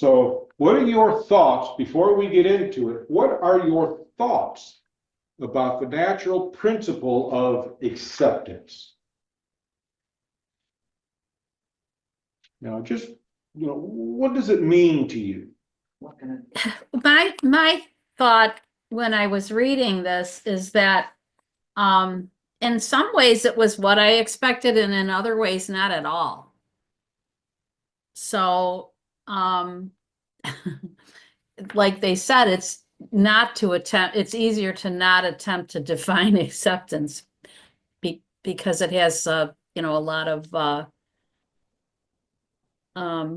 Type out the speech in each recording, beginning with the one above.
So what are your thoughts, before we get into it, what are your thoughts about the natural principle of acceptance? Now, just, what does it mean to you? My thought when I was reading this is that in some ways it was what I expected, and in other ways not at all. So like they said, it's easier to not attempt to define acceptance because it has a lot of a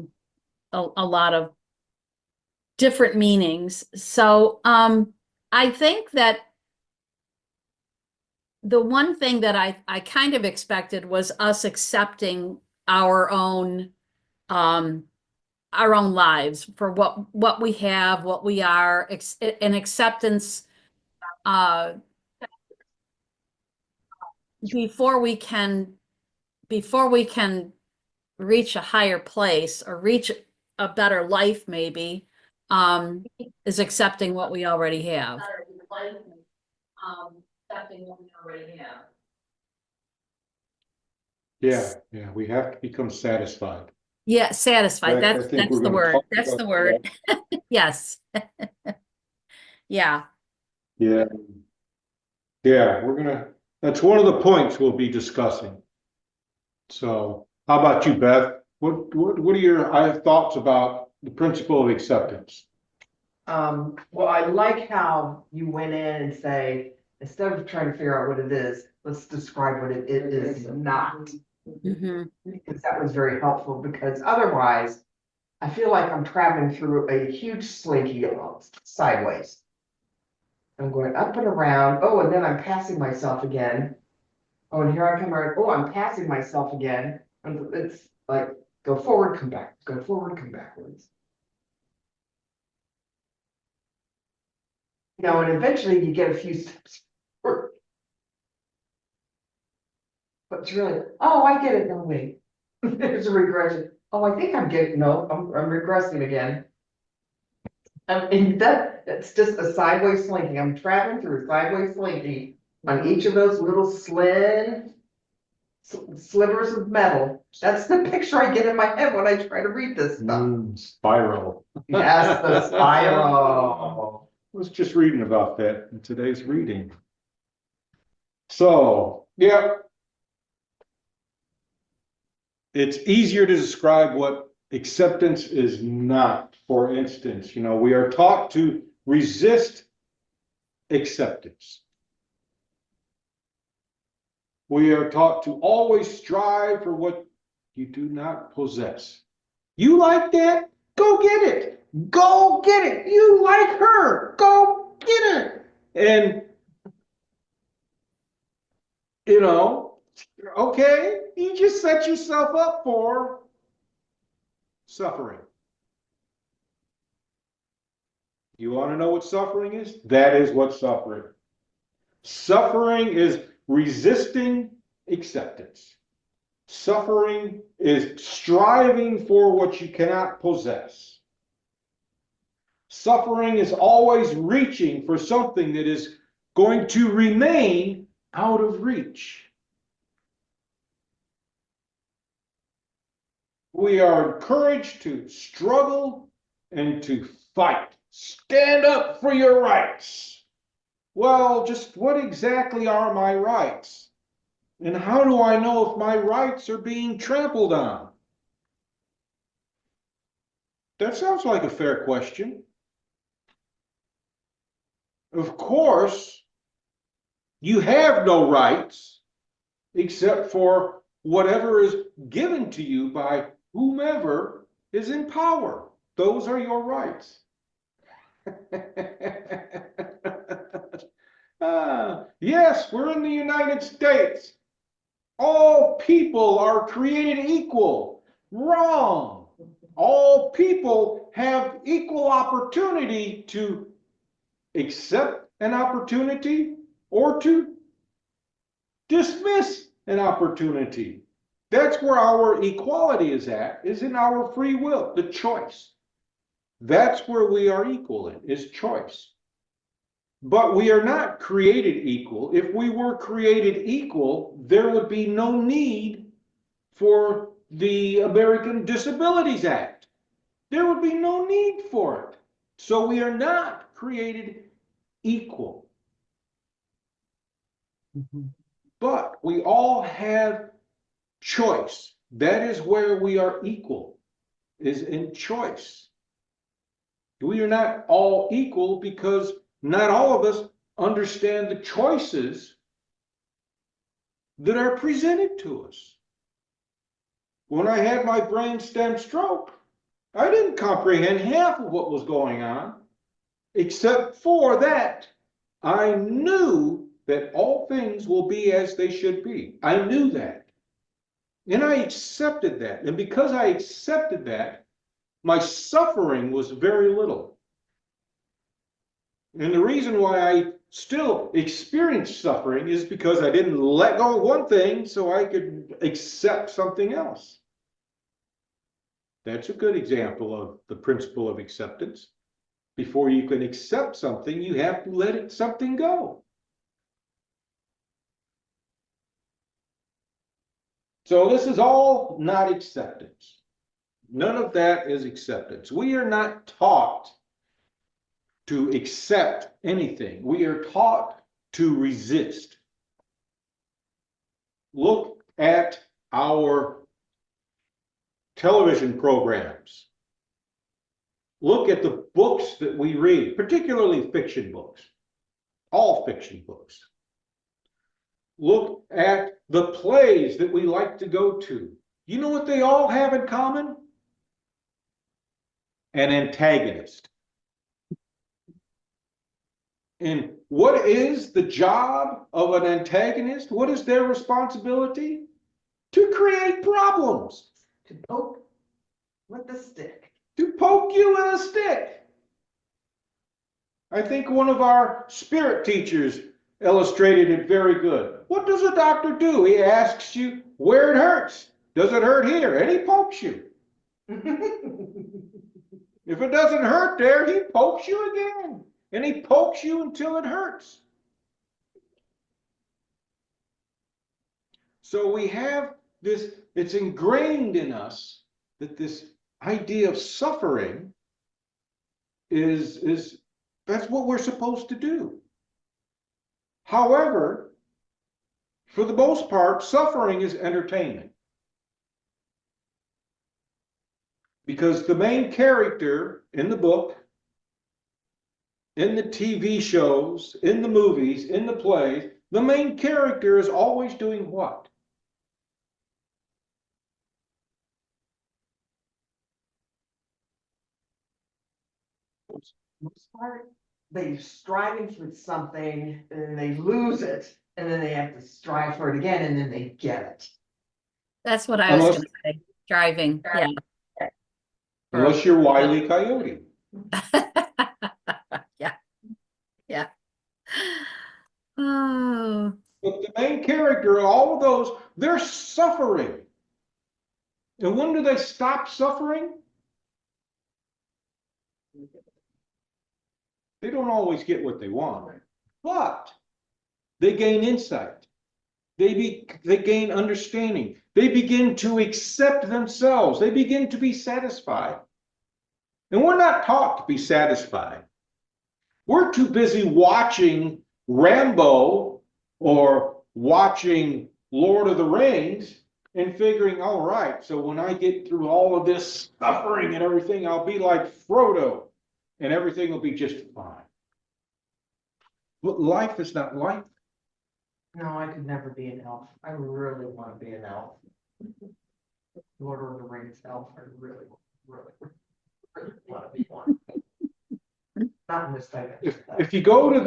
lot of different meanings. So I think that the one thing that I kind of expected was us accepting our own lives for what we have, what we are, an acceptance before we can reach a higher place or reach a better life, maybe, is accepting what we already have. Yeah, we have to become satisfied. Yeah, satisfied. I That's think we're the going to word. talk That's about the word. that. Yes. Yeah. Yeah, that's one of the points we'll be discussing. So how about you, Beth? What are your thoughts about the principle of acceptance? Well, I like how you went in and say, instead of trying to figure out what it is, let's describe what it is not. Mhm. Because that was very helpful, because otherwise, I feel like I'm traveling through a huge slinky sideways. I'm going up and around, oh, and then I'm passing myself again. Oh, and here I come around, oh, I'm passing myself again. And it's like, go forward, come back, go forward, come backwards. And eventually you get a few steps forward. But it's really, oh, I get it, no, wait. There's a regression. Oh, I think I'm getting, no, I'm regressing again. And that's just a sideways slinking. I'm traveling through a sideways slinky on each of those little slivers of metal. That's the picture I get in my head when I try to read this stuff. Spiral. Yes, the spiral. I was just reading about that in today's reading. So, yeah. It's easier to describe what acceptance is not. For instance, we are taught to resist acceptance. We are taught to always strive for what you do not possess. You like that? Go get it. Go get it. You like her. Go get it. And, okay, you just set yourself up for suffering. You want to know what suffering is? That is what suffering. Suffering is resisting acceptance. Suffering is striving for what you cannot possess. Suffering is always reaching for something that is going to remain out of reach. We are encouraged to struggle and to fight. Stand up for your rights. Well, just what exactly are my rights? And how do I know if my rights are being trampled on? That sounds like a fair question. Of course, you have no rights except for whatever is given to you by whomever is in power. Those are your rights. Yes, we're in the United States. All people are created equal. Wrong. All people have equal opportunity to accept an opportunity or to dismiss an opportunity. That's where our equality is in our free will, the choice. That's where we are equal in, is choice. But we are not created equal. If we were created equal, there would be no need for the American Disabilities Act. There would be no need for it. So we are not created equal. But we all have choice. That is where we are equal, is in choice. We are not all equal because not all of us understand the choices that are presented to us. When I had my brainstem stroke, I didn't comprehend half of what was going on, except for that I knew that all things will be as they should be. I knew that. And I accepted that. And because I accepted that, my suffering was very little. And the reason why I still experience suffering is because I didn't let go of one thing so I could accept something else. That's a good example of the principle of acceptance. Before you can accept something, you have to let something go. So this is all not acceptance. None of that is acceptance. We are not taught to accept anything. We are taught to resist. Look at our television programs. Look at the books that we read, particularly fiction books, all fiction books. Look at the plays that we like to go to. You know what they all have in common? An antagonist. And what is the job of an antagonist? What is their responsibility? To create problems. To poke with the stick. To poke you with a stick. I think one of our spirit teachers illustrated it very good. What does a doctor do? He asks you where it hurts. Does it hurt here? And he pokes you. If it doesn't hurt there, he pokes you again. And he pokes you until it hurts. So we have this, it's ingrained in us that this idea of suffering is that's what we're supposed to do. However, for the most part, suffering is entertainment. Because the main character in the book, in the TV shows, in the movies, in the plays, the main character is always doing what? Most part, they're striving for something and then they lose it, and then they have to strive for it again, and then they get it. That's what I was Unless- gonna say, driving, yeah. Unless you're Wile E. Coyote. Yeah, yeah. Oh, But the main character, all of those, they're suffering. And when do they stop suffering? They don't always get what they want, but they gain insight. They gain understanding. They begin to accept themselves. They begin to be satisfied. And we're not taught to be satisfied. We're too busy watching Rambo or watching Lord of the Rings and figuring, all right, so when I get through all of this suffering and everything, I'll be like Frodo and everything will be just fine. But life is not like that. No, I could never be an elf. I really want to be an elf. Lord of the Rings elf, I really want to be one. Not in this type of stuff. If you go to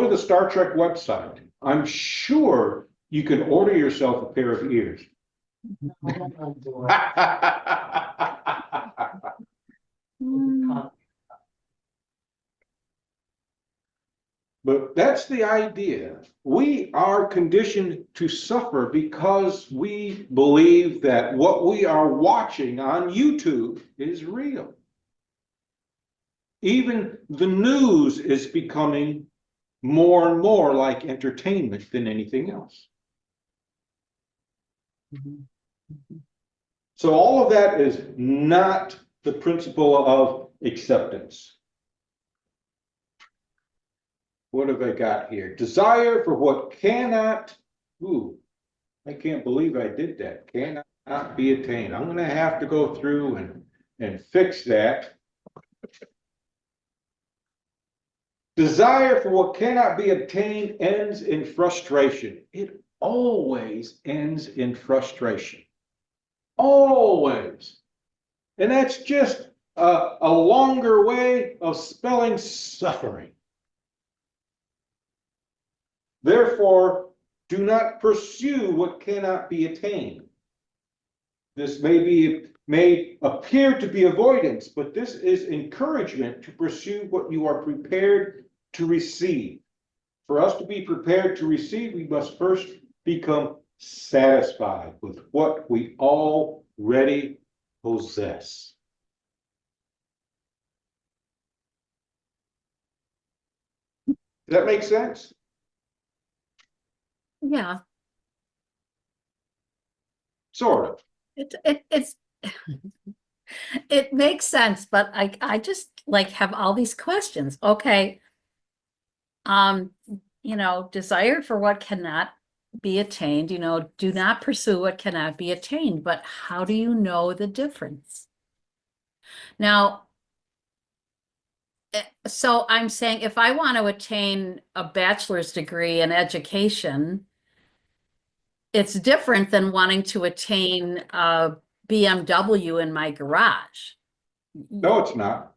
the Star Trek website, I'm sure you can order yourself a pair of ears. I'll do it. mm, But that's the idea. We are conditioned to suffer because we believe that what we are watching on YouTube is real. Even the news is becoming more and more like entertainment than anything else. So all of that is not the principle of acceptance. What have I got here? Desire for what cannot, I can't believe I did that. Cannot be attained. I'm gonna have to go through and fix that. Desire for what cannot be obtained ends in frustration. It always ends in frustration. Always. And that's just a longer way of spelling suffering. Therefore, do not pursue what cannot be attained. This may appear to be avoidance, but this is encouragement to pursue what you are prepared to receive. For us to be prepared to receive, we must first become satisfied with what we already possess. Does that make sense? Yeah, Sort of. it's it makes sense, but I just like have all these questions. Okay. Desire for what cannot be attained, do not pursue what cannot be attained, but how do you know the difference? Now, so I'm saying if I want to attain a bachelor's degree in education, it's different than wanting to attain a BMW in my garage. No, it's not.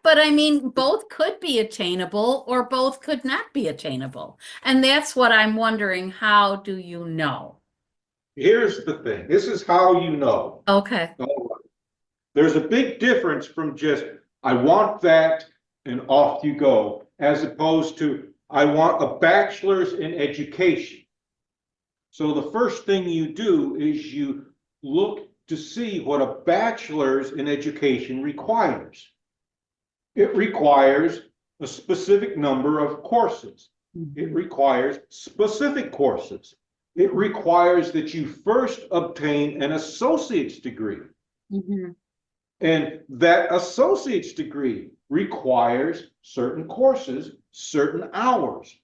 But I mean, both could be attainable or both could not be attainable. And that's what I'm wondering, how do you know? Here's the thing. This is how you know. Okay. There's a big difference from just, I want that and off you go, as opposed to, I want a bachelor's in education. So the first thing you do is you look to see what a bachelor's in education requires. It requires a specific number of courses. It requires specific courses. It requires that you first obtain an associate's degree. Mm-hmm. And that associate's degree requires certain courses, certain hours.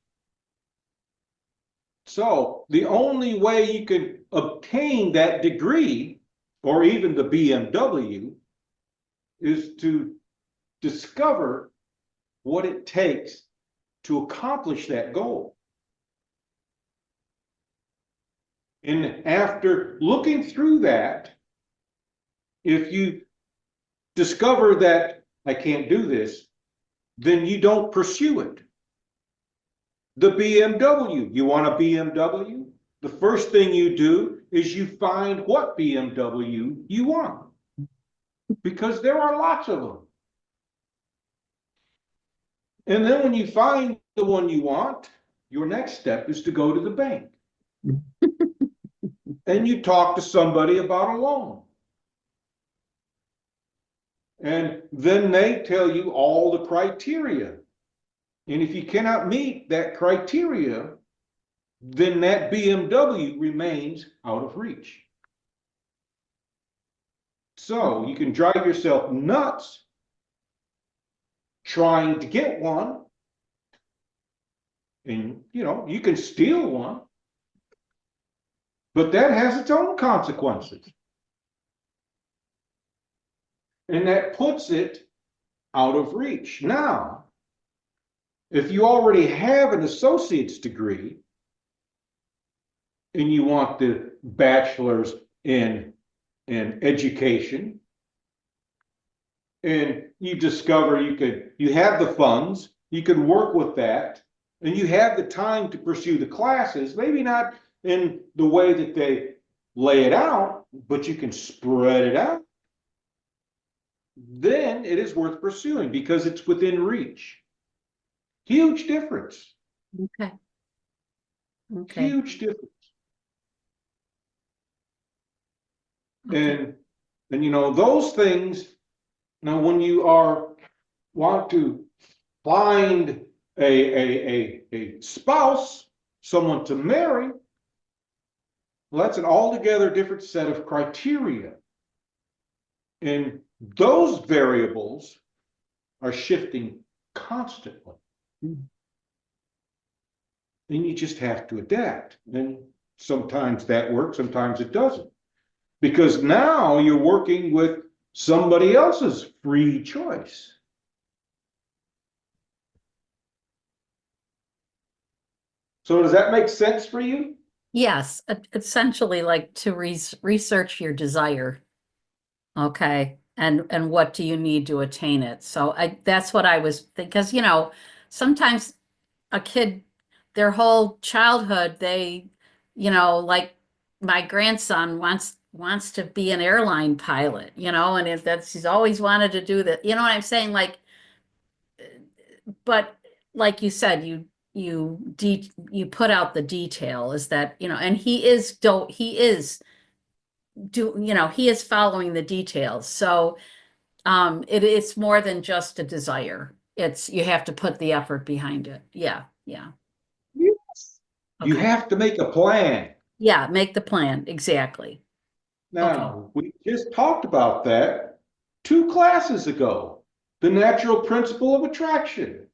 So the only way you can obtain that degree, or even the BMW, is to discover what it takes to accomplish that goal. And after looking through that, if you discover that I can't do this, then you don't pursue it. The BMW, you want a BMW? The first thing you do is you find what BMW you want, because there are lots of them. And then when you find the one you want, your next step is to go to the bank. And you talk to somebody about a loan. And then they tell you all the criteria. And if you cannot meet that criteria, then that BMW remains out of reach. So you can drive yourself nuts trying to get one. And, you can steal one. But that has its own consequences. And that puts it out of reach. Now, if you already have an associate's degree and you want the bachelor's in education, and you discover you have the funds, you can work with that, and you have the time to pursue the classes, maybe not in the way that they lay it out, but you can spread it out, then it is worth pursuing because it's within reach. Huge difference. Okay. Okay. Huge difference. Okay. And those things, now when you are want to find a spouse, someone to marry, well, that's an altogether different set of criteria. And those variables are shifting constantly. Mhm. And you just have to adapt. And sometimes that works, sometimes it doesn't. Because now you're working with somebody else's free choice. So does that make sense for you? Yes, essentially like to research your desire. Okay, and what do you need to attain it? So that's what I was, because, sometimes a kid, their whole childhood, they, like my grandson wants to be an airline pilot, and if he's always wanted to do that, you know what I'm saying? Like, but like you said, you put out the detail is that, and he is following the details. So it's more than just a desire. You have to put the effort behind it. Yeah, yeah. Yes. You Okay. have to make a plan. Yeah, make the plan. Exactly. Okay. Now, we just talked about that 2 classes ago. The natural principle of attraction.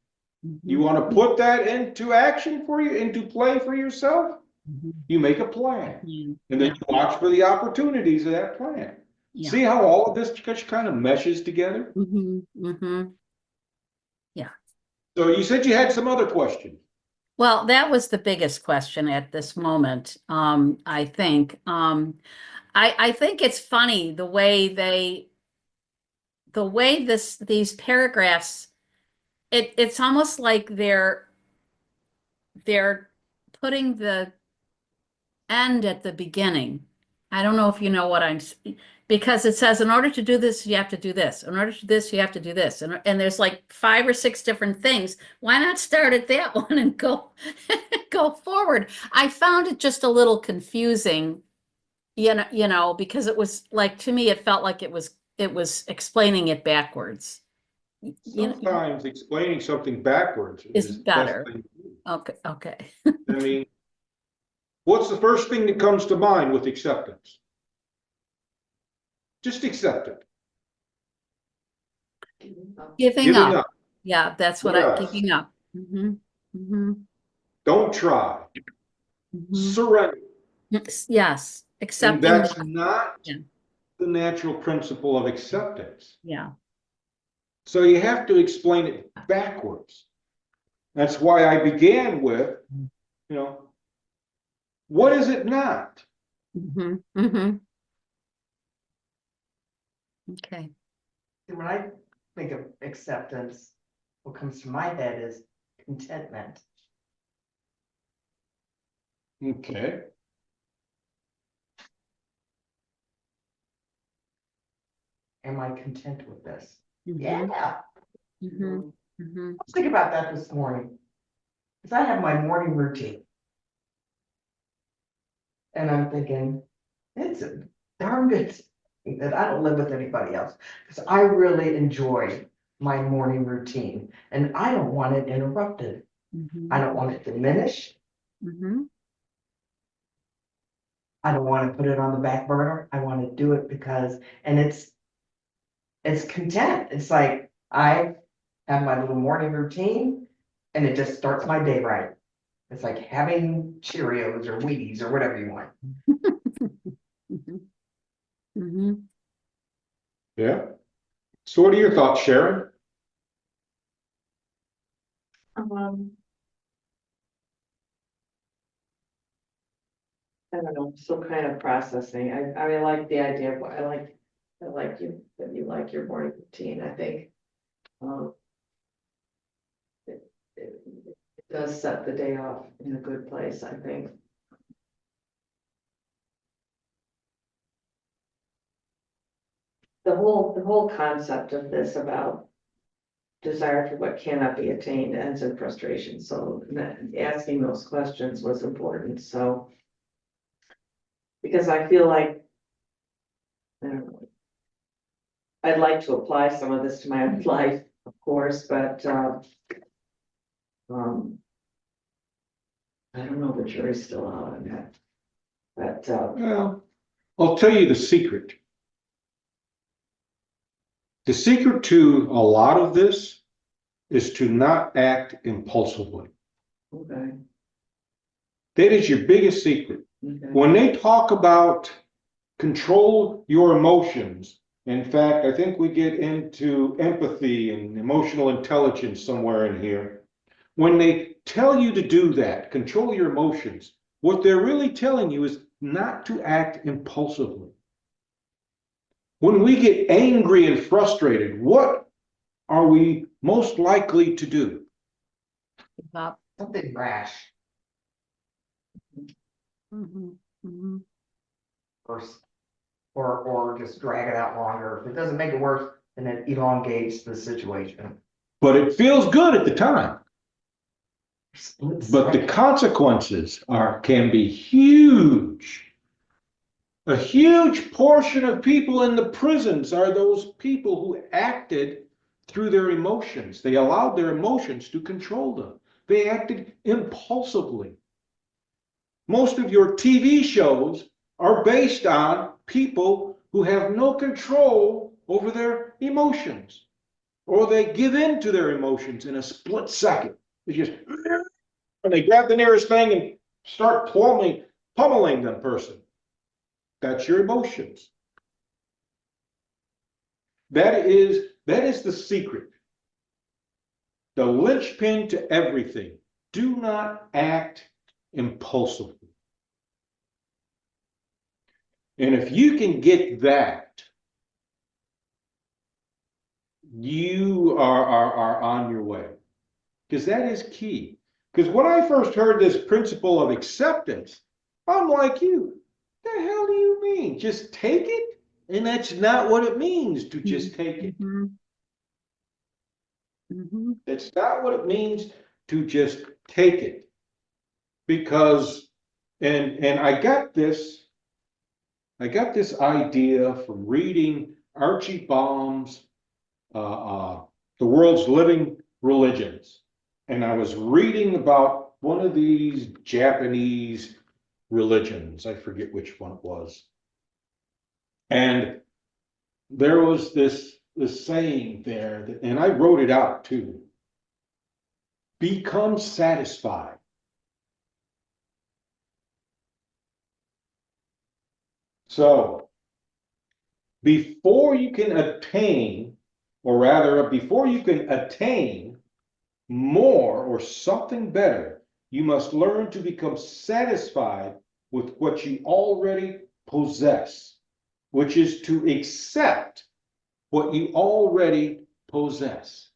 You Mhm. want to put that into action for you, into play for yourself? Mhm. You make a plan. Yeah. And then you watch for the opportunities of that plan. Yeah. See how all of this just kind of meshes together? Hmm. Hmm. Yeah. So you said you had some other questions. Well, that was the biggest question at this moment. I think. I think it's funny the way these paragraphs, it's almost like they're putting the end at the beginning. I don't know if you know what because it says in order to do this, you have to do this. In order to do this, you have to do this. And there's like 5 or 6 different things. Why not start at that one and go go forward? I found it just a little confusing, because it was like, to me, it felt like it was explaining it backwards. Sometimes explaining something backwards Is is the best better. thing. Okay, okay. I mean, what's the first thing that comes to mind with acceptance? Just accept it. Giving Giving up. up. Yeah, that's What what else? giving up. Hmm. Hmm. Don't try. Hmm. Surrender. Yes, And accepting that's the, not yeah, the natural principle of acceptance. yeah. So you have to explain it backwards. That's why I began with, you know, what is it not? Hmm. Hmm. Okay. When I think of acceptance, what comes to my head is contentment. Okay. Am I content with this? Hmm. Yeah. Hmm. Hmm. Let's think about that this morning. Because I have my morning routine. And I'm thinking, it's a darn good thing that I don't live with anybody else. Because I really enjoy my morning routine and I don't want it interrupted. I don't want it diminished. Hmm. I don't want to put it on the back burner. I want to do it because, and it's content. It's like I have my little morning routine and it just starts my day right. It's like having Cheerios or Wheaties or whatever you want. Hmm. Yeah. So what are your thoughts, Sharon? I don't know, still kind of processing. I like the idea of, I like you, that you like your morning routine, I think. Um. It does set the day off in a good place, I think. The whole concept of this about desire for what cannot be attained ends in frustration, so asking those questions was important, so. Because I feel like, I don't know. I'd like to apply some of this to my own life, of course, but, I don't know, the jury's still out on that. But, Well, I'll tell you the secret. The secret to a lot of this is to not act impulsively. okay, That is your biggest secret. okay. When they talk about control your emotions, in fact, I think we get into empathy and emotional intelligence somewhere in here. When they tell you to do that, control your emotions, what they're really telling you is not to act impulsively. When we get angry and frustrated, what are we most likely to do? Something rash Mhm, mhm. or, or just drag it out longer. If it doesn't make it worse, then it elongates the situation. But it feels good at the time. But the consequences can be huge. A huge portion of people in the prisons are those people who acted through their emotions. They allowed their emotions to control them. They acted impulsively. Most of your TV shows are based on people who have no control over their emotions, or they give in to their emotions in a split second. They just, and they grab the nearest thing and start pummeling that person. That's your emotions. That is the secret. The linchpin to everything. Do not act impulsively. And if you can get that, you are on your way. Because that is key. Because when I first heard this principle of acceptance, I'm like you. The hell do you mean? Just take it? And that's not what it means to just take it. Mhm. Mhm. That's not what it means to just take it. Because, and I got this idea from reading Archie Baum's The World's Living Religions. And I was reading about one of these Japanese religions. I forget which one it was. And there was this saying there, and I wrote it out too. Become satisfied. So, before you can attain, or rather, before you can attain more or something better, you must learn to become satisfied with what you already possess, which is to accept what you already possess.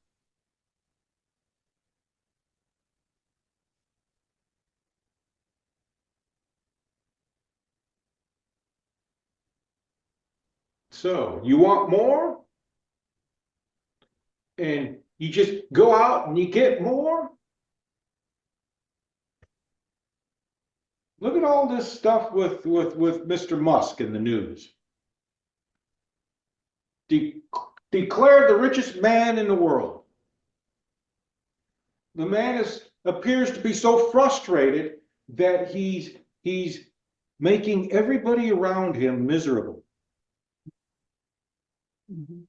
So, you want more? And you just go out and you get more? Look at all this stuff with Mr. Musk in the news. Declared the richest man in the world. The man appears to be so frustrated that he's making everybody around him miserable. Mhm.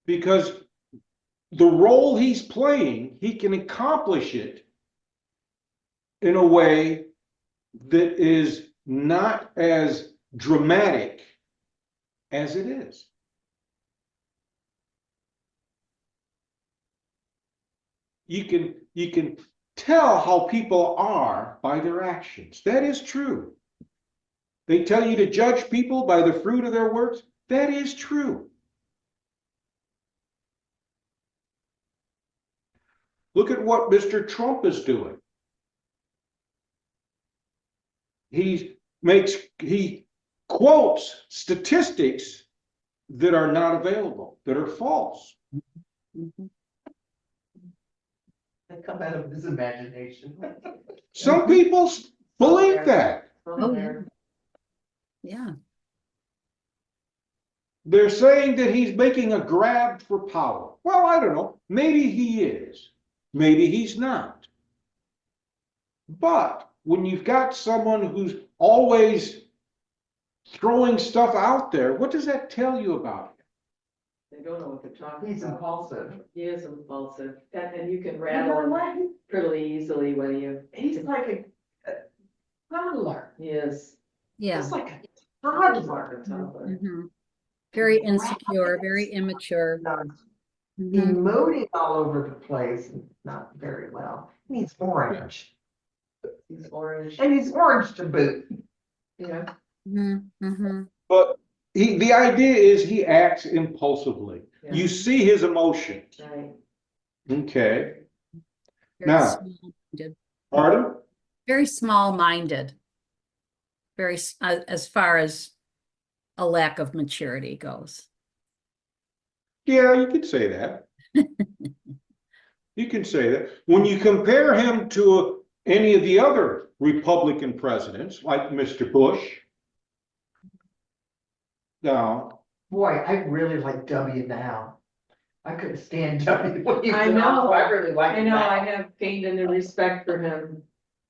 Because the role he's playing, he can accomplish it in a way that is not as dramatic as it is. You can tell how people are by their actions. That is true. They tell you to judge people by the fruit of their works. That is true. Look at what Mr. Trump is doing. He quotes statistics that are not available, that are false. Mhm. They come out of his imagination. Some people believe that. Oh, yeah. Yeah. They're saying that he's making a grab for power. Well, I don't know. Maybe he is. Maybe he's not. But when you've got someone who's always throwing stuff out there, what does that tell you about him? They don't know what they're talking He's about. impulsive. He is impulsive, and you can You know rattle him what? pretty easily when you, He's like a toddler. he is. Yeah. He's like a toddler. Mhm. Very insecure, very immature. Mhm. Emoting all over the place, not very well. And he's orange. He's orange, And he's orange to boot. yeah. Mhm, mhm. But the idea is he acts impulsively. Yeah. You see his emotions. Right. Okay. Very Now- small-minded. Pardon? Very small-minded. Very, as far as a lack of maturity goes. Yeah, you could say that. You can say that. When you compare him to any of the other Republican presidents, like Mr. Bush. Now, Boy, I really like W now. I couldn't stand W when he was I in know. office. I really like I him know, now. I have gained a new respect for him,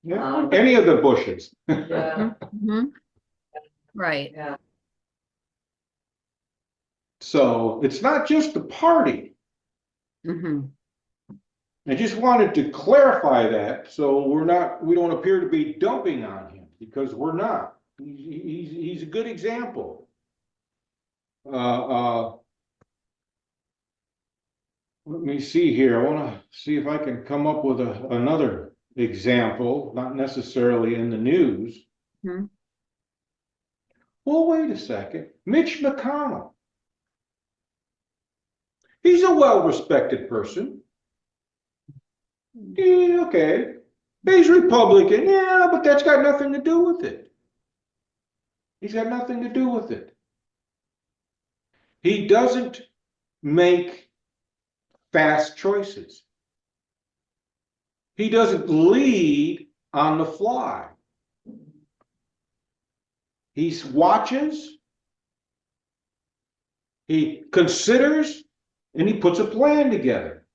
yeah, any of the Bushes. yeah, Mhm. Right. yeah. So it's not just the party. Mhm. I just wanted to clarify that, so we don't appear to be dumping on him, because we're not. He's a good example. Let me see here, I wanna see if I can come up with another example, not necessarily in the news. Mhm. Well, wait a second, Mitch McConnell. He's a well-respected person. Yeah, okay. He's Republican, yeah, but that's got nothing to do with it. He's got nothing to do with it. He doesn't make fast choices. He doesn't lead on the fly. He watches, he considers, and he puts a plan together.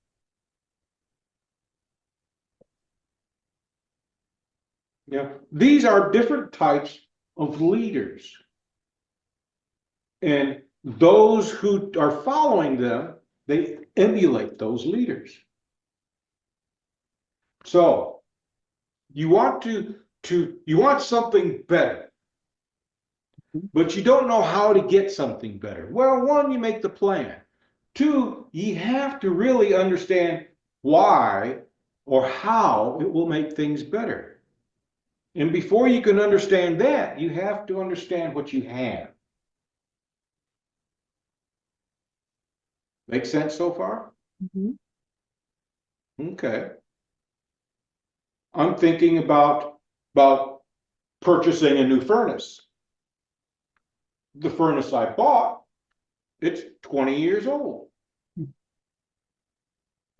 Yeah, these are different types of leaders. And those who are following them, they emulate those leaders. So you want you want something better, but you don't know how to get something better. Well, one, you make the plan. Two, you have to really understand why or how it will make things better. And before you can understand that, you have to understand what you have. Make sense so far? Mhm. Okay. I'm thinking about purchasing a new furnace. The furnace I bought, it's 20 years old.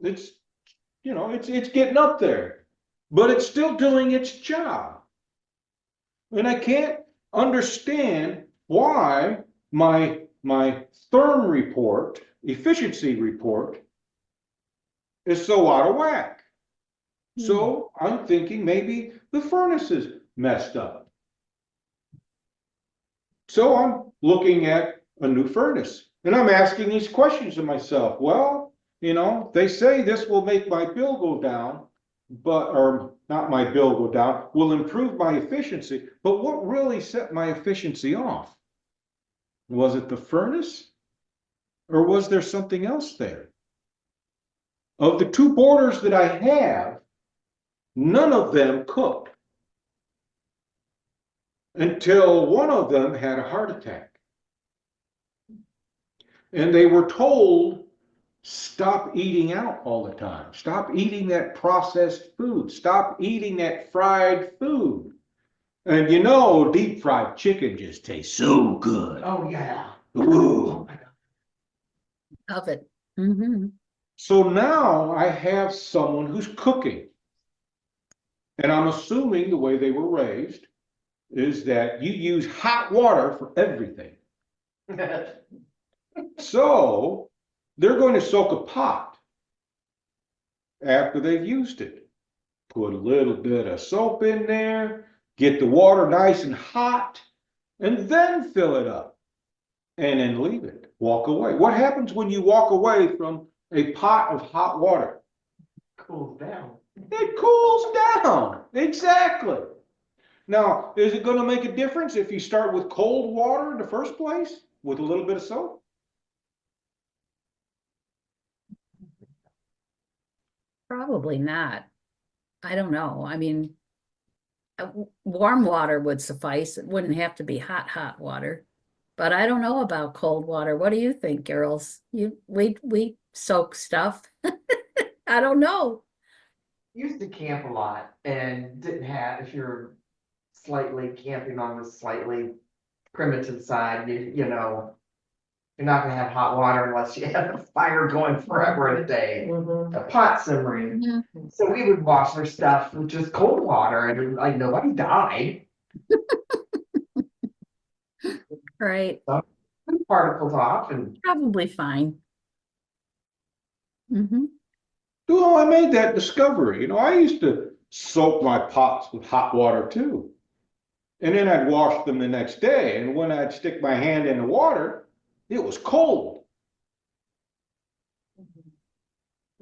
It's, it's getting up there, but it's still doing its job. And I can't understand why my therm report, efficiency report, is so out of whack. So I'm thinking maybe the furnace is messed up. So I'm looking at a new furnace and I'm asking these questions to myself. Well, they say this will make my bill go down, or not my bill go down, will improve my efficiency. But what really set my efficiency off? Was it the furnace? Or was there something else there? Of the two boarders that I have, none of them cooked until one of them had a heart attack. And they were told, stop eating out all the time. Stop eating that processed food. Stop eating that fried food. And deep fried chicken just tastes so good. Oh, yeah. Ooh. Oh, my God. Love it. Mhm. So now I have someone who's cooking. And I'm assuming the way they were raised is that you use hot water for everything. So they're going to soak a pot after they've used it. Put a little bit of soap in there, get the water nice and hot, and then fill it up. And then leave it, walk away. What happens when you walk away from a pot of hot water? Cools down. It cools down, exactly. Now, is it gonna make a difference if you start with cold water in the first place, with a little bit of soap? Probably not. I don't know. I mean, warm water would suffice. It wouldn't have to be hot water. But I don't know about cold water. What do you think, girls? We soak stuff. I don't know. Used to camp a lot and didn't have, if you're slightly camping on the slightly primitive side, you know, you're not gonna have hot water unless you have a fire going forever and a day, a pot simmering. Mhm. So we would wash their stuff with just cold water and like nobody died. Right. Particles off and Probably fine. Hmm. Well, I made that discovery. I used to soak my pots with hot water too. And then I'd wash them the next day. And when I'd stick my hand in the water, it was cold.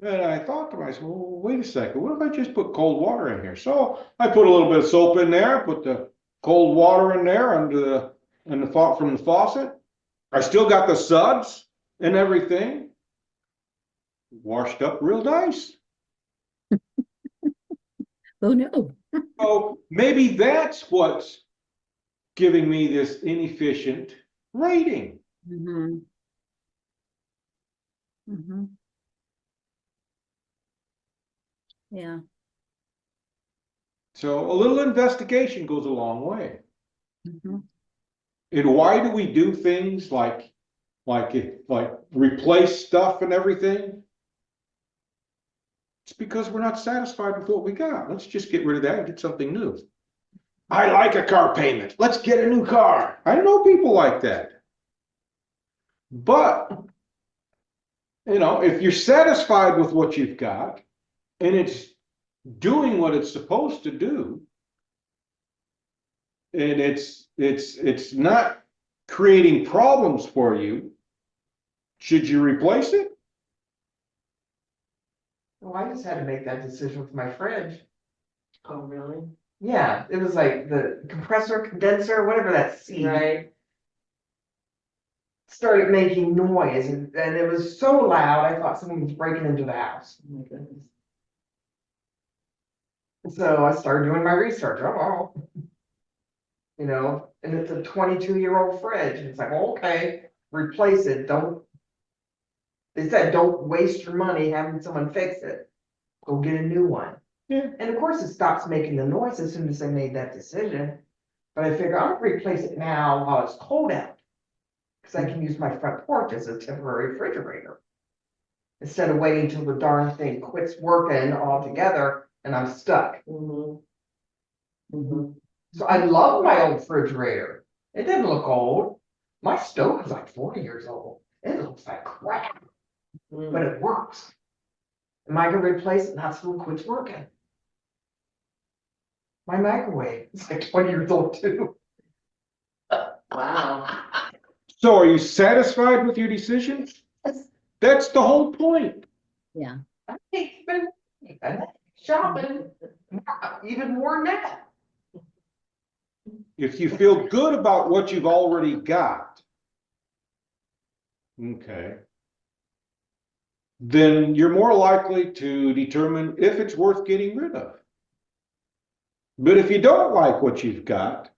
And I thought to myself, well, wait a second, what if I just put cold water in here? So I put a little bit of soap in there, put the cold water in there from the faucet. I still got the suds and everything. Washed up real nice. Who knew? So maybe that's what's giving me this inefficient rating. Hmm. Hmm. Yeah. So a little investigation goes a long way. Hmm. And why do we do things like replace stuff and everything? It's because we're not satisfied with what we got. Let's just get rid of that and get something new. I like a car payment. Let's get a new car. I know people like that. But, if you're satisfied with what you've got and it's doing what it's supposed to do, and it's not creating problems for you, should you replace it? well, I just had to make that decision with my fridge. Oh, really? Yeah, it was like the compressor, condenser, whatever that C. Right. Started making noise and it was so loud, I thought someone was breaking into the house. Oh, my goodness. So I started doing my research, and it's a 22-year-old fridge, and it's like, okay, replace it, they said, don't waste your money having someone fix it. Go get a new one. Yeah. And of course, it stops making the noise as soon as I made that decision. But I figure I'm gonna replace it now while it's cold out. Cause I can use my front porch as a temporary refrigerator. Instead of waiting till the darn thing quits working altogether and I'm stuck. Mhm. Mhm. So I love my old refrigerator. It didn't look old. My stove is like 40 years old. It looks like crap, but it works. Am I gonna replace it? Not till it quits working. My microwave is like 20 years old too. Wow. So are you satisfied with your decision? That's the whole point. Yeah. I hate spending money. I like shopping, even more now. If you feel good about what you've already got, okay, then you're more likely to determine if it's worth getting rid of. But if you don't like what you've got,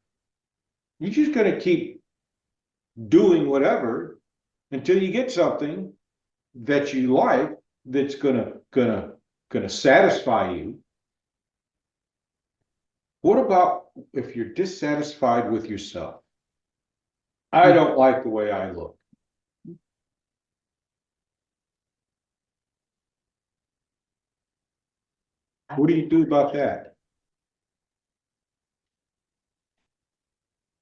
you're just gonna keep doing whatever until you get something that you like, that's gonna satisfy you. What about if you're dissatisfied with yourself? I don't like the way I look. What do you do about that?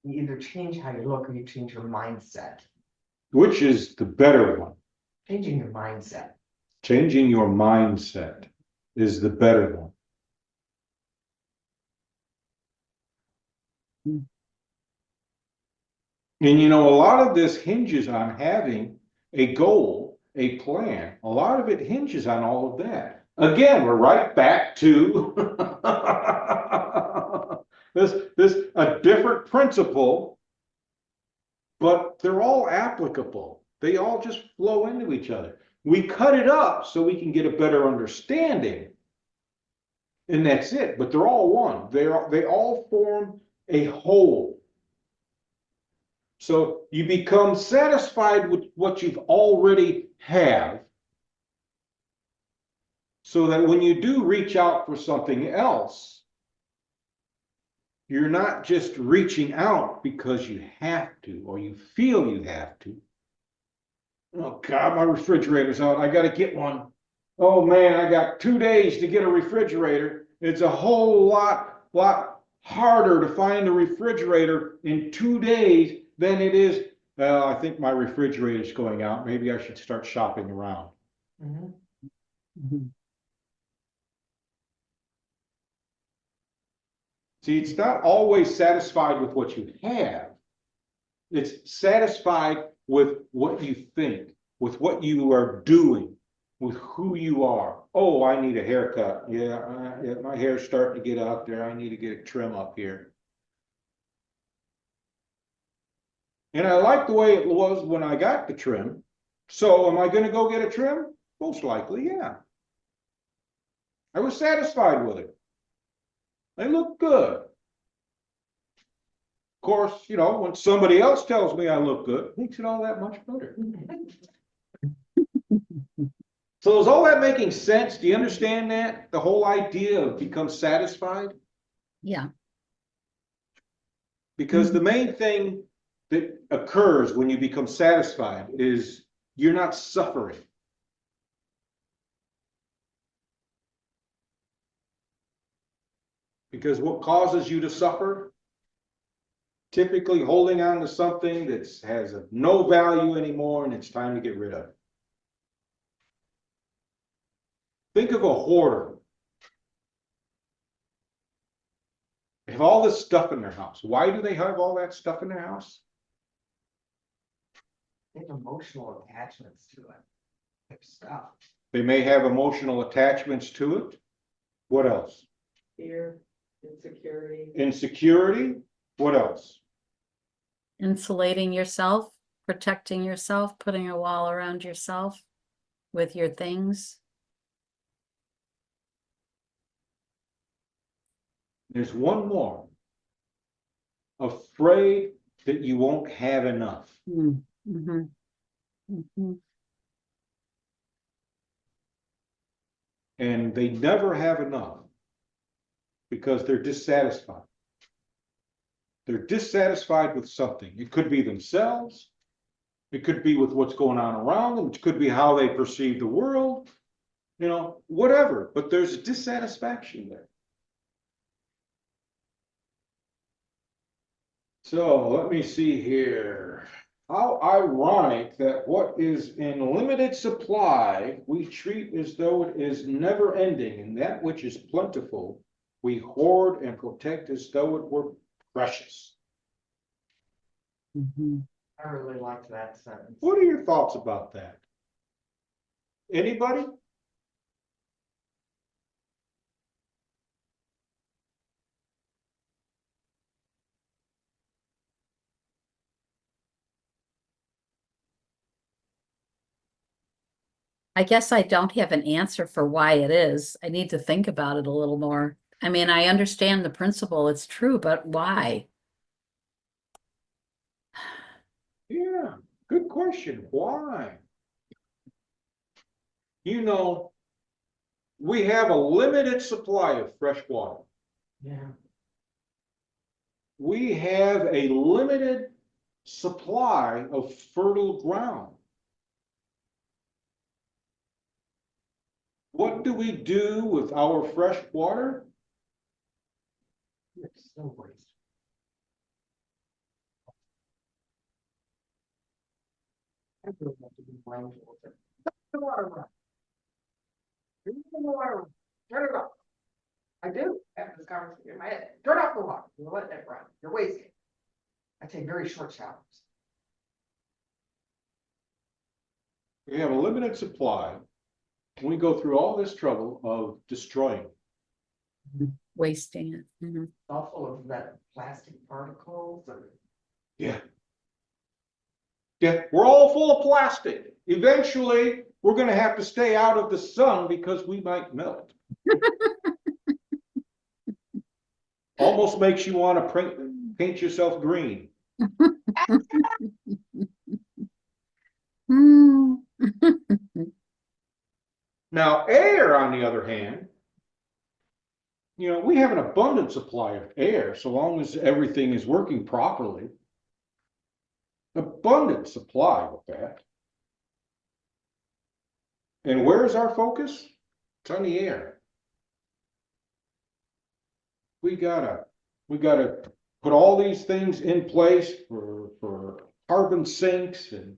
You either change how you look or you change your mindset. Which is the better one? Changing your mindset. Changing your mindset is the better one. And you know, a lot of this hinges on having a goal, a plan. A lot of it hinges on all of that. Again, we're right back to this a different principle, but they're all applicable. They all just flow into each other. We cut it up so we can get a better understanding. And that's it, but they're all one. They all form a whole. So you become satisfied with what you've already have, so that when you do reach out for something else, you're not just reaching out because you have to or you feel you have to. Oh God, my refrigerator's out. I gotta get one. Oh man, I got 2 days to get a refrigerator. It's a whole lot harder to find a refrigerator in 2 days than it is. Well, I think my refrigerator's going out. Maybe I should start shopping around. Mhm. See, it's not always satisfied with what you have. It's satisfied with what you think, with what you are doing, with who you are. Oh, I need a haircut. Yeah, my hair's starting to get out there. I need to get a trim up here. And I like the way it was when I got the trim. So am I going to go get a trim? Most likely, yeah. I was satisfied with it. They look good. Of course, you know, when somebody else tells me I look good, it makes it all that much better. So is all that making sense? Do you understand that? The whole idea of become satisfied? Yeah. Because the main thing that occurs when you become satisfied is you're not suffering. Because what causes you to suffer? Typically holding on to something that has no value anymore and it's time to get rid of. Think of a hoarder. They have all this stuff in their house. Why do they have all that stuff in their house? They have emotional attachments to it. Their stuff. They may have emotional attachments to it. What else? Fear, insecurity. Insecurity. What else? Insulating yourself, protecting yourself, putting a wall around yourself with your things. There's one more. Afraid that you won't have enough. Mm-hmm. Mm-hmm. And they never have enough because they're dissatisfied. They're dissatisfied with something. It could be themselves. It could be with what's going on around them. It could be how they perceive the world, you know, whatever. But there's dissatisfaction there. So let me see here. How ironic that what is in limited supply we treat as though it is never ending, and that which is plentiful we hoard and protect as though it were precious. Mm-hmm. I really liked that sentence. What are your thoughts about that? Anybody? I guess I don't have an answer for why it is. I need to think about it a little more. I mean, I understand the principle, it's true, but why? Yeah, good question. Why? You know, we have a limited supply of fresh water. Yeah. We have a limited supply of fertile ground. What do we do with our fresh water? It's so wasteful. I really have to be mindful of it. The water run. Turn the water run. Turn it off. I do have this conversation in my head. Turn off the water. You're letting it run. You're wasting. I take very short showers. We have a limited supply. We go through all this trouble of destroying. Wasting it. Mhm. All full of that plastic particles or. Yeah. Yeah, we're all full of plastic. Eventually, we're gonna have to stay out of the sun because we might melt. Almost makes you want to paint yourself green. Hmm. Now, air, on the other hand, we have an abundant supply of air, so long as everything is working properly. Abundant supply with that. And where's our focus? It's on the air. We gotta put all these things in place for carbon sinks and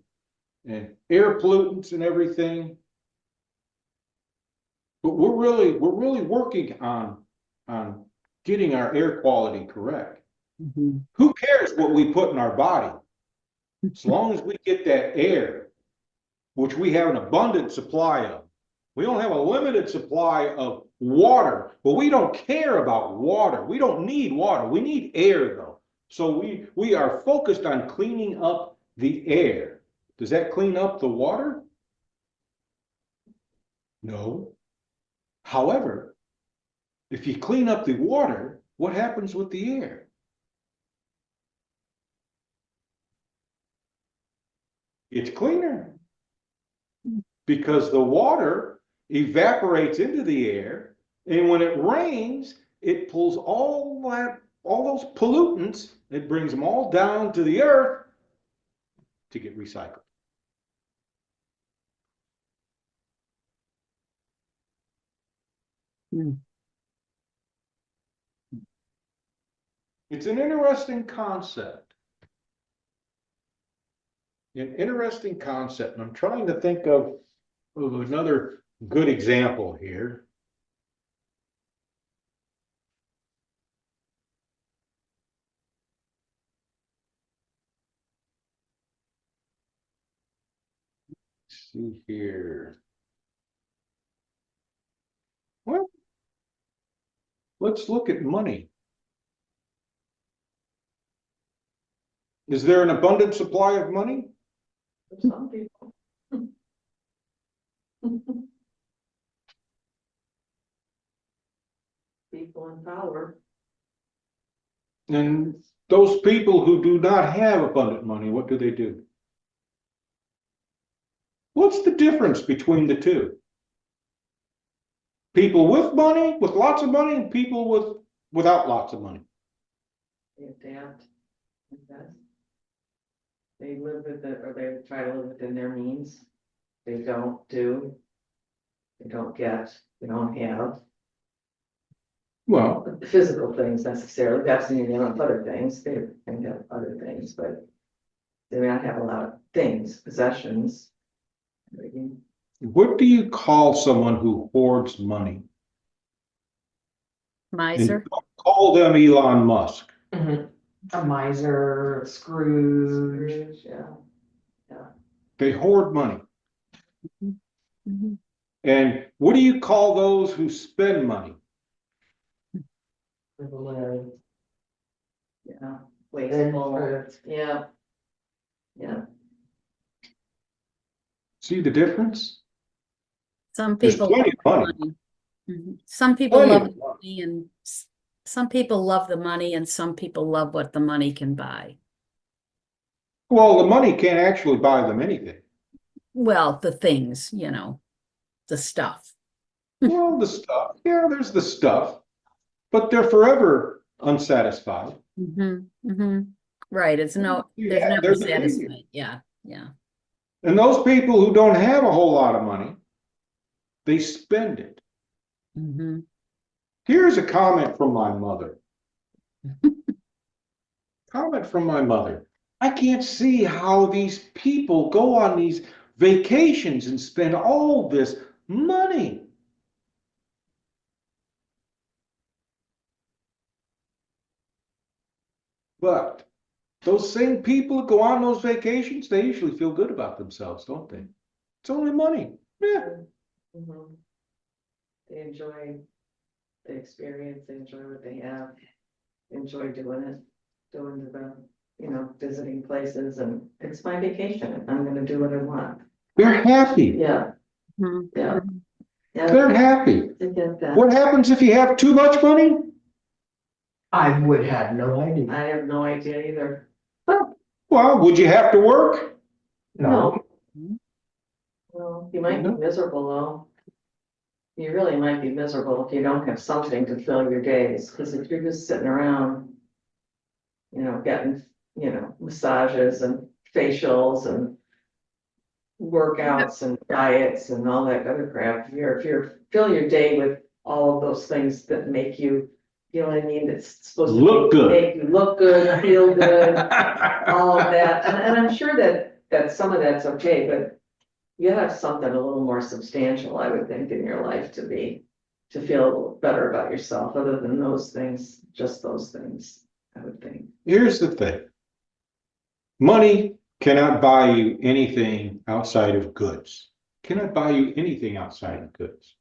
air pollutants and everything. But we're really working on getting our air quality correct. Mhm. Who cares what we put in our body? As long as we get that air, which we have an abundant supply of. We don't have a limited supply of water, but we don't care about water. We don't need water. We need air though. So we are focused on cleaning up the air. Does that clean up the water? No. However, if you clean up the water, what happens with the air? It's cleaner. Because the water evaporates into the air, and when it rains, it pulls all those pollutants, it brings them all down to the earth to get recycled. Hmm. It's an interesting concept. An interesting concept, and I'm trying to think of another good example here. Let's see here. Well, let's look at money. Is there an abundant supply of money? For some people. People in power. And those people who do not have abundant money, what do? What's the difference between the two? People with money, with lots of money, and people without lots of money. They adapt. I guess. They live with it, or they try to live within their means. They don't do. They don't get, they don't have Well, physical things necessarily. That's the name of other things. They can have other things, but they may not have a lot of things, possessions. Everything. what do you call someone who hoards money? And Miser. don't call them Elon Musk. A miser, Scrooge. Scrooge, yeah. They hoard money. Mhm. And what do you call those who spend money? Frivolous. Yeah, wasteful, Spendthrift. yeah. Yeah, See the difference? Some There's people plenty love of the money. money. Mhm. Some people Plenty love of the money. money and some people love the money and some people love what the money can buy. Well, the money can't actually buy them anything. Well, the things, the stuff. Well, the stuff, yeah, there's the stuff, but they're forever unsatisfied. Right, there's Yeah, never they're the behavior. satisfied. Yeah. And those people who don't have a whole lot of money, they spend it. Mhm. Here's a comment from my mother. Comment from my mother. I can't see how these people go on these vacations and spend all this money. But those same people that go on those vacations, they usually feel good about themselves, don't they? It's only money. Yeah. Mhm. They enjoy the experience, they enjoy what they have, enjoy doing it, doing visiting places, and it's my vacation, I'm gonna do what I want. They're happy. Yeah, Mhm. yeah, yeah, They're happy. I get that. What happens if you have too much money? I would have no idea. I have no idea either. Well, would you have to work? No, Well, you might be No. miserable though. You really might be miserable if you don't have something to fill your days, because if you're just sitting around, getting, massages and facials and workouts and diets and all that other crap, if you're fill your day with all of those things that make you, you know what I mean, that's supposed to Look good. make you look good, feel good, all of that, and I'm sure that some of that's okay, but you have something a little more substantial, I would think, in your life to feel better about yourself, other than those things, just those things, I would think. Here's the thing. Money cannot buy you anything outside of goods. Cannot buy you anything outside of goods.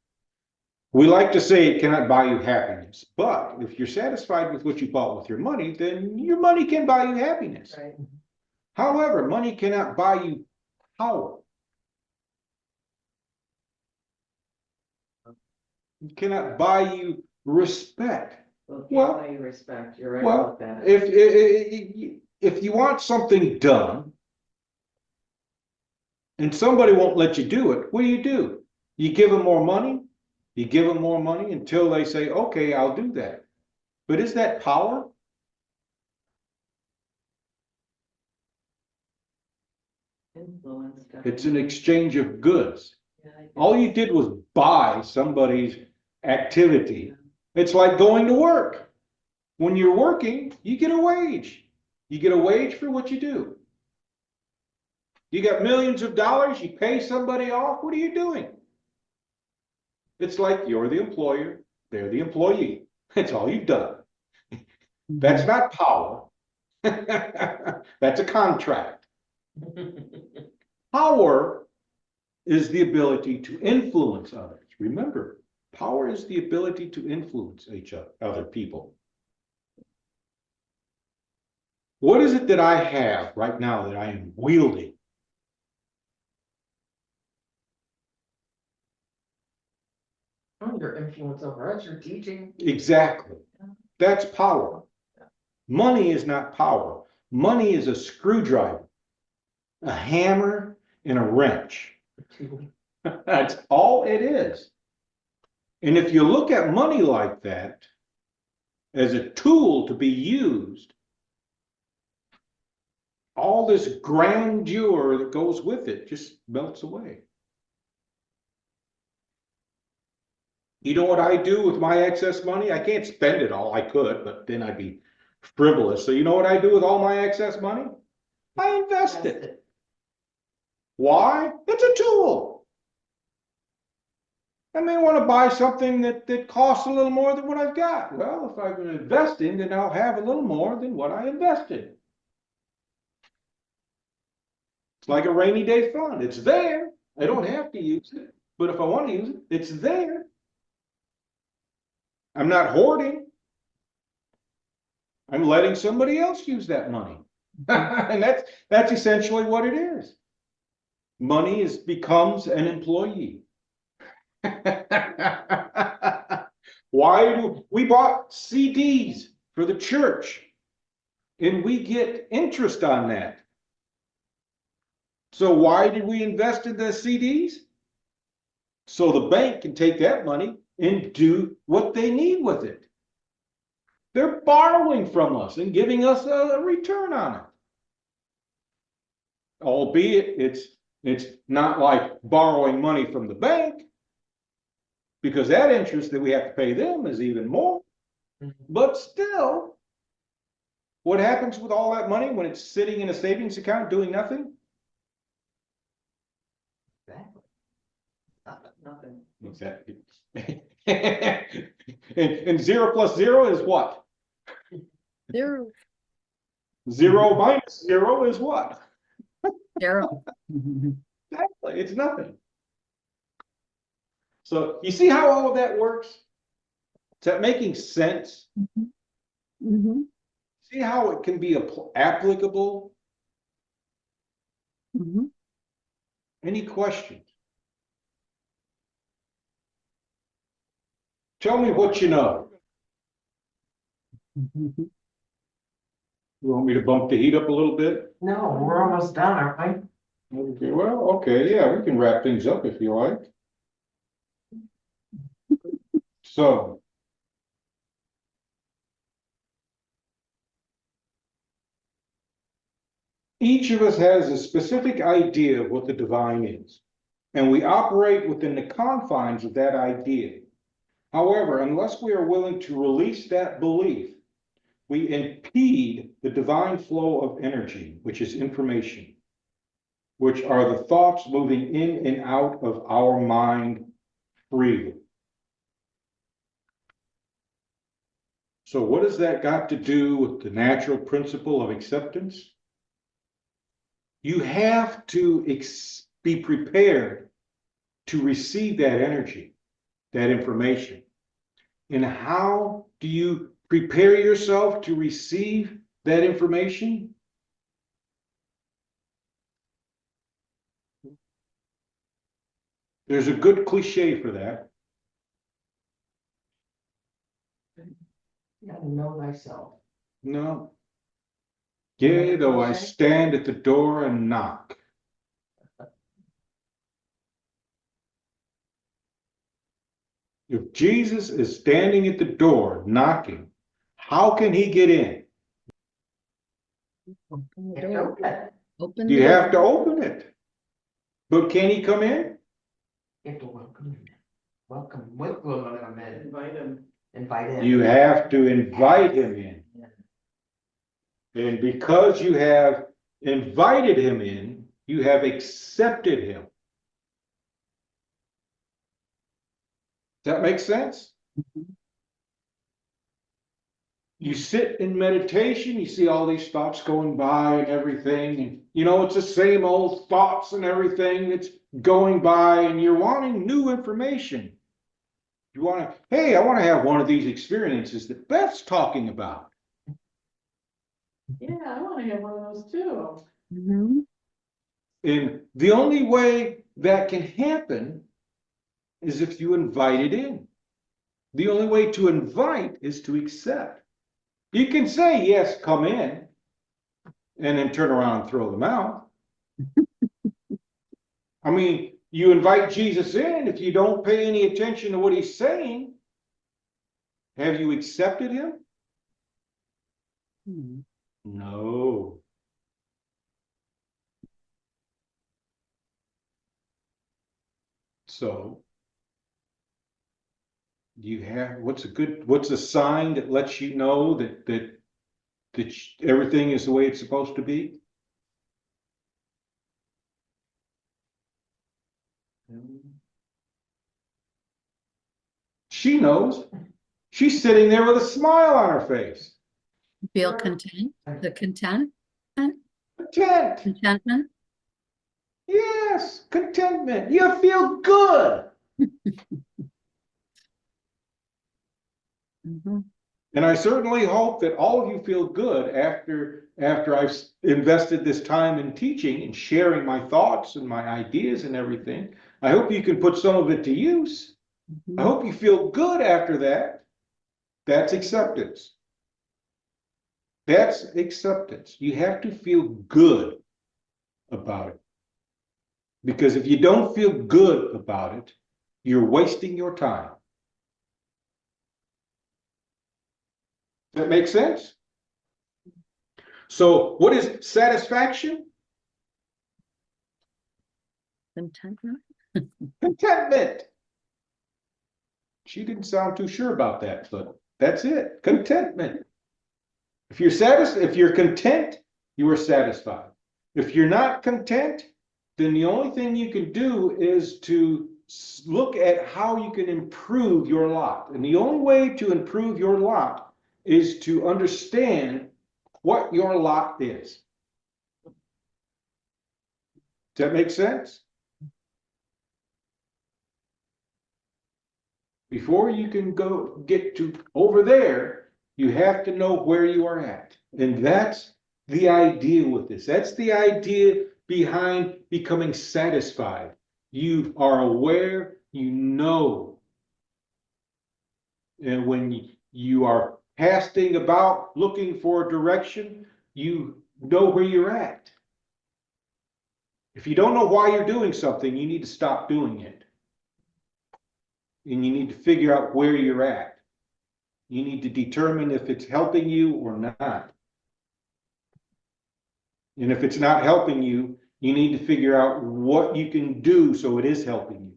We like to say it cannot buy you happiness, but if you're satisfied with what you bought with your money, then your money can buy you happiness. Right. However, money cannot buy you power. It cannot buy you respect. Well, Well- can't buy you respect, you're right Well, about that. if you want something done and somebody won't let you do it, what do? You give them more money, you give them more money until they say, okay, I'll do that. But is that power? Influence. It's an definitely. exchange of goods. Yeah, I guess. All you did was buy somebody's activity. It's like going to work. When you're working, you get a wage. You get a wage for what you do. You got millions of dollars, you pay somebody off, what are you doing? It's like you're the employer, they're the employee. That's all you've done. That's not power. That's a contract. Power is the ability to influence others. Remember, power is the ability to influence other people. What is it that I have right now that I am wielding? your influence over us, your teaching. Exactly. That's power. Money is not power. Money is a screwdriver, a hammer, and a wrench. That's all it is. And if you look at money like that, as a tool to be used, all this grandeur that goes with it just melts away. You know what I do with my excess money? I can't spend it all. I could, but then I'd be frivolous. So you know what I do with all my excess money? I invest it. Why? It's a tool. I may want to buy something that costs a little more than what I've got. Well, if I'm investing, then I'll have a little more than what I invested. It's like a rainy day fund. It's there. I don't have to use it. But if I want to use it, it's there. I'm not hoarding. I'm letting somebody else use that money. And that's essentially what it is. Money becomes an employee. Why do we bought CDs for the church and we get interest on that? So why did we invest in the CDs? So the bank can take that money and do what they need with it. They're borrowing from us and giving us a return on it. Albeit it's not like borrowing money from the bank, because that interest that we have to pay them is even more. But still, What happens with all that money when it's sitting in a savings account doing nothing? Exactly. Nothing. Exactly. And 0 plus 0 is what? There, 0 minus 0 is what? Daryl. Exactly, it's nothing. So you see how all of that works? Is that making sense? Mhm, See how it can be applicable? mhm. Any questions? Tell me what you know. You want me to bump the heat up a little bit? No, we're almost done, aren't we? Okay, well, okay, yeah, we can wrap things up if you like. So. Each of us has a specific idea of what the divine is, and we operate within the confines of that idea. However, unless we are willing to release that belief, we impede the divine flow of energy, which is information, which are the thoughts moving in and out of our mind freely. So what has that got to do with the natural principle of acceptance? You have to be prepared to receive that energy, that information. And how do you prepare yourself to receive that information? There's a good cliche for that. You gotta know thyself. No. Yea, though I stand at the door and knock. If Jesus is standing at the door knocking, how can he get in? Open the It's door. open. Open You the have to door. open it. But can he come in? You have to welcome him. Welcome him in. Invite him. Invite him. You have to invite him in. And because you have invited him in, you have accepted him. Does that make sense? You sit in meditation, you see all these thoughts going by and everything, and it's the same old thoughts and everything that's going by, and you're wanting new information. You want to, hey, I want to have one of these experiences that Beth's talking about. Yeah, I wanna have one of those too. Mhm. And the only way that can happen is if you invite it in. The only way to invite is to accept. You can say, yes, come in, and then turn around and throw them out. I mean, you invite Jesus in, if you don't pay any attention to what he's saying, have you accepted him? Mhm. No. So, what's a sign that lets you know that everything is the way it's supposed to be? She knows. She's sitting there with a smile on her face. Feel content, the content, Content. contentment. Yes, contentment. You feel good. Mhm. And I certainly hope that all of you feel good after I've invested this time in teaching and sharing my thoughts and my ideas and everything. I hope you can put some of it to use. I hope you feel good after that. That's acceptance. That's acceptance. You have to feel good about it. Because if you don't feel good about it, you're wasting your time. Does that make sense? So what is satisfaction? Contentment. Contentment. She didn't sound too sure about that, but that's it. Contentment. If you're content, you are satisfied. If you're not content, then the only thing you can do is to look at how you can improve your lot. And the only way to improve your lot is to understand what your lot is. Does that make sense? Before you can go get to over there, you have to know where you are at. And that's the idea with this. That's the idea behind becoming satisfied. You are aware, you know. And when you are casting about looking for direction, you know where you're at. If you don't know why you're doing something, you need to stop doing it. And you need to figure out where you're at. You need to determine if it's helping you or not. And if it's not helping you, you need to figure out what you can do so it is helping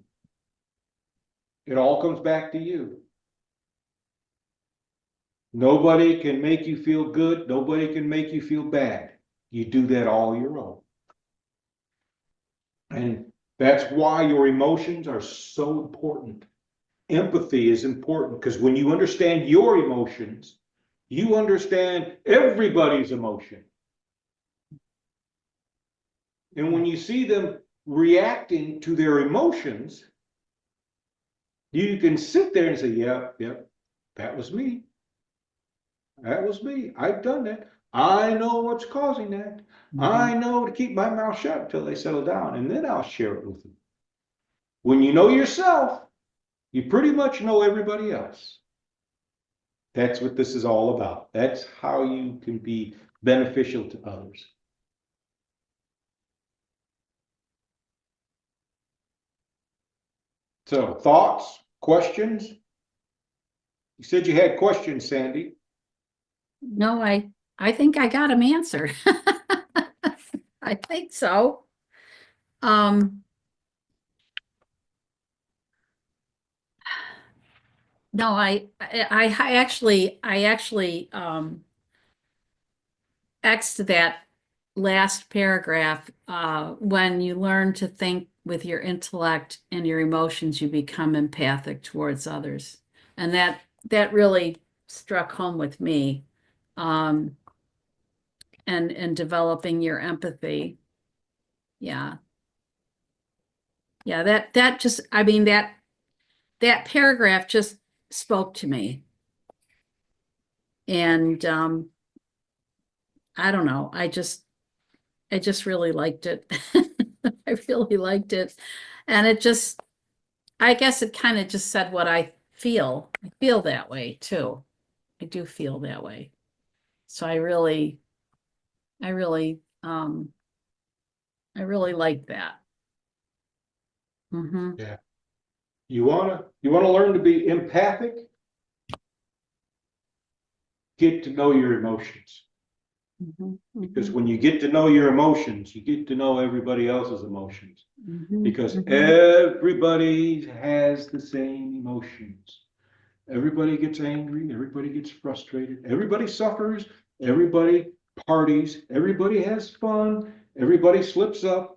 you. It all comes back to you. Nobody can make you feel good. Nobody can make you feel bad. You do that all your own. And that's why your emotions are so important. Empathy is important because when you understand your emotions, you understand everybody's emotion. And when you see them reacting to their emotions, you can sit there and say, yep, that was me. That was me. I've done that. I know what's causing that. I know to keep my mouth shut until they settle down, and then I'll share it with them. When you know yourself, you pretty much know everybody else. That's what this is all about. That's how you can be beneficial to others. So, thoughts, questions? You said you had questions, Sandy. No, I think I got them answered. I think so. No, I actually X'd that last paragraph. When you learn to think with your intellect and your emotions, you become empathic towards others. And that really struck home with me. And developing your empathy. Yeah. Yeah, that just, I mean, that paragraph just spoke to me. And I don't know, I just really liked it. I really liked it. And it just, I guess it kind of just said what I feel. I feel that way too. I do feel that way. So I really like that. Mm-hmm. Yeah. You wanna learn to be empathic? Get to know your emotions. Mm-hmm. Because when you get to know your emotions, you get to know everybody else's emotions. Mm-hmm. Because Mm-hmm. everybody has the same emotions. Everybody gets angry, everybody gets frustrated, everybody suffers, everybody parties, everybody has fun, everybody slips up,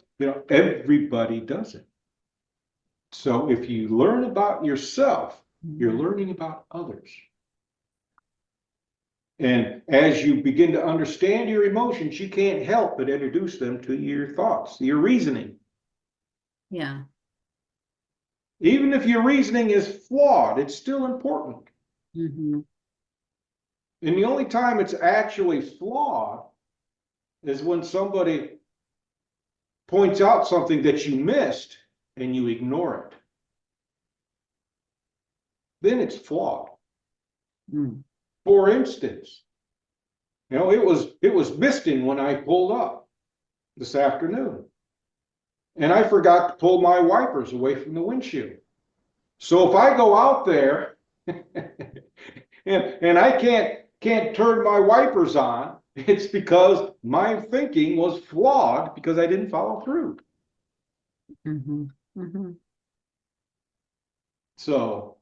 everybody does it. So if you learn about yourself, you're learning about others. And as you begin to understand your emotions, you can't help but introduce them to your thoughts, your reasoning. Yeah. Even if your reasoning is flawed, it's still important. Mm-hmm. And the only time it's actually flawed is when somebody points out something that you missed and you ignore it. Then it's flawed. Mm. For instance, it was misting when I pulled up this afternoon. And I forgot to pull my wipers away from the windshield. So if I go out there and I can't turn my wipers on, it's because my thinking was flawed because I didn't follow through. Mm-hmm. Mm-hmm. So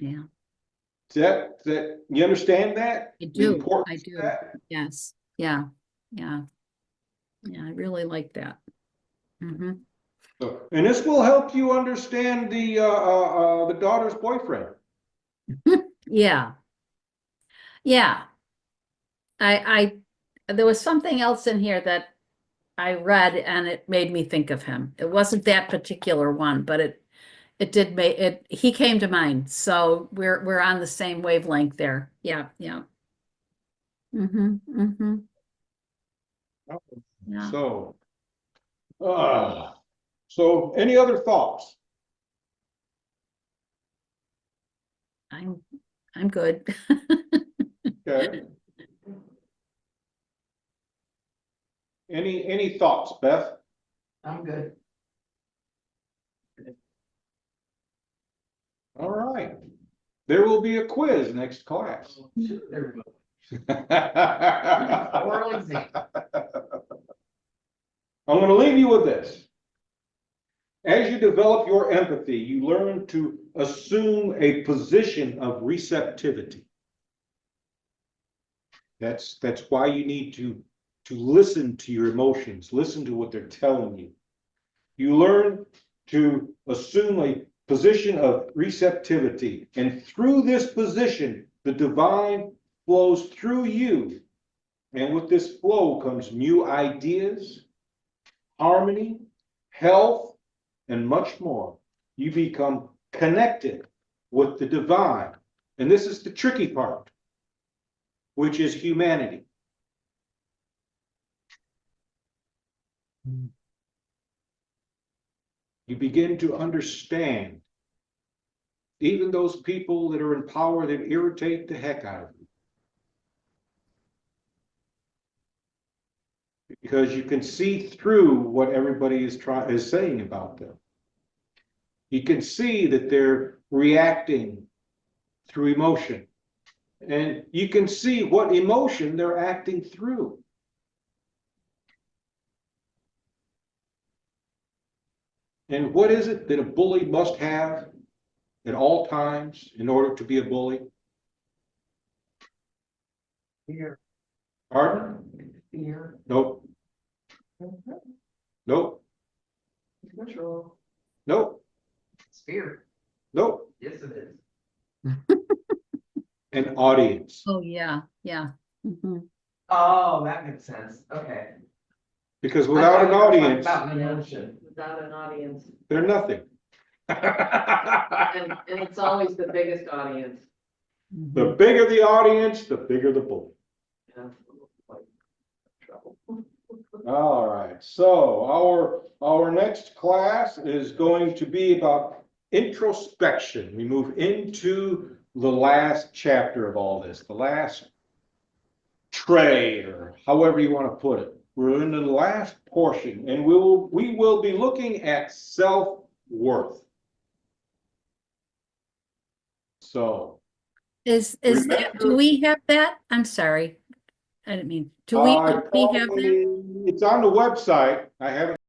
Yeah. That, you understand that? I The do, importance I do. of that? Yes, yeah, yeah. Yeah, I really like that. Hmm. So, and this will help you understand the daughter's boyfriend. Yeah, yeah. There was something else in here that I read and it made me think of him. It wasn't that particular one, but it did make it, he came to mind. So we're on the same wavelength there. Yeah, yeah. Mm-hmm, mm-hmm. Yeah, So, so any other thoughts? I'm I'm good. Okay. Any thoughts, Beth? I'm good. All right. There will be a quiz next class. There we go. I'm Oral exam. gonna leave you with this. As you develop your empathy, you learn to assume a position of receptivity. That's why you need to listen to your emotions, listen to what they're telling you. You learn to assume a position of receptivity, and through this position, the divine flows through you. And with this flow comes new ideas, harmony, health, and much more. You become connected with the divine. And this is the tricky part, which is humanity. You begin to understand even those people that are in power that irritate the heck out of you. Because you can see through what everybody is saying about them. You can see that they're reacting through emotion. And you can see what emotion they're acting through. And what is it that a bully must have at all times in order to be a bully? Fear. Pardon? Fear. Nope, nope, Control. nope, It's fear. nope. Yes, it is. An audience. Oh, yeah, yeah. Mhm. Oh, that makes sense. Okay. Because I without thought an you were talking audience, about an emotion. Without an audience, they're nothing. and it's always the biggest audience. The bigger the audience, the bigger the bully. Yeah, like trouble. All right, so our next class is going to be about introspection. We move into the last chapter of all this, the last tray, or however you want to put it. We're in the last portion, and we will be looking at self-worth. So Is that, do remember, we have that? I'm sorry. I didn't mean, do we have that? it's on the website. I haven't